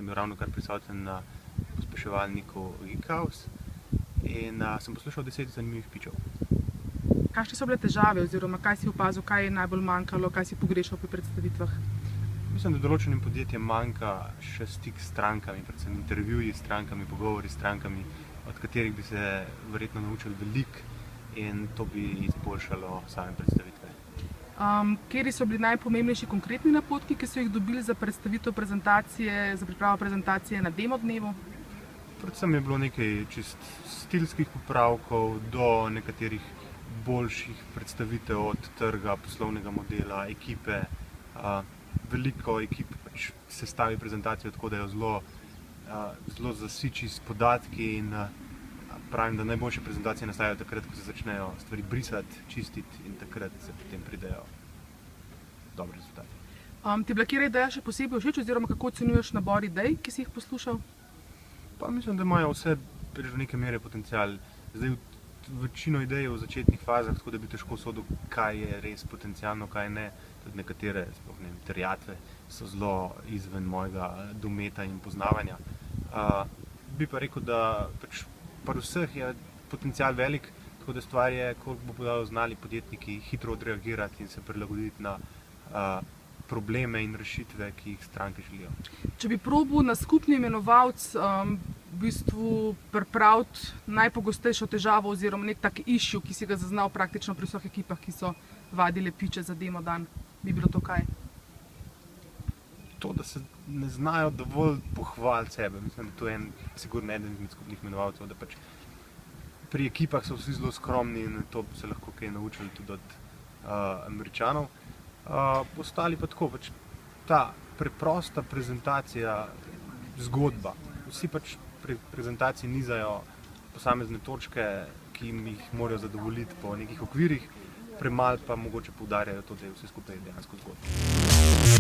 bil ravno kar prisoten na pospeševalniku Geekhouse in sem poslušal 10 zanimivih pitchov. Kakšne so bile težave oziroma kaj si opazil, kaj je najbolj manjkalo, kaj si pogrešal pri predstavitvah? Mislim, da določenim podjetjem manjka še stik s strankami, predvsem intervjuji s strankami, pogovori s strankami, od katerih bi se verjetno naučili veliko in to bi izboljšalo same predstavitve. Kateri so bili najpomembnejši konkretni napotki, ki so jih dobili za predstavitev prezentacije, za pripravo prezentacije na demo dnevu? Predvsem je bilo nekaj čist stilskih popravkov do nekaterih boljših predstavitev od trga, poslovnega modela, ekipe. Veliko ekip sestavi prezentacijo tako, da jo zelo zasiči s podatki in pravim, da najboljše prezentacije nastajajo takrat, ko se začnejo stvari brisati, čistiti in takrat se potem pridejo dobri rezultati. Ti je bila katera ideja še posebej všeč oziroma kako ocenjuješ nabor idej, ki si jih poslušal? Pa mislim, da imajo vse do neke mere potencial. Zdaj večino idej je v začetnih fazah, tako da bi težko sodil, kaj je res potencialno, kaj ne. Tudi nekatere terjatve so zelo izven mojega dometa in poznavanja. Bi pa rekel, da pri vseh je potencial velik, tako da stvar je, koliko bodo znali podjetniki hitro odreagirati in se prilagoditi na probleme in rešitve, ki jih stranke želijo. Če bi probal na skupni imenovalec v bistvu pripraviti najpogostejšo težavo oziroma nek tak issue, ki si ga zaznal praktično pri vseh ekipah, ki so vadile pitche za demo dan, bi bilo to kaj? To, da se ne znajo dovolj pohvaliti sebe. Mislim, da to je sigurno eden izmed skupnih imenovalcev, da pri ekipah so vsi zelo skromni in to bi se lahko kaj naučili tudi od Američanov. Ostali pa tako, ta preprosta prezentacija, zgodba. Vsi pri prezentaciji nizajo posamezne točke, ki jih morajo zadovoljiti po nekih okvirih, premalo pa mogoče poudarjajo to, da je vse skupaj dejansko zgodba.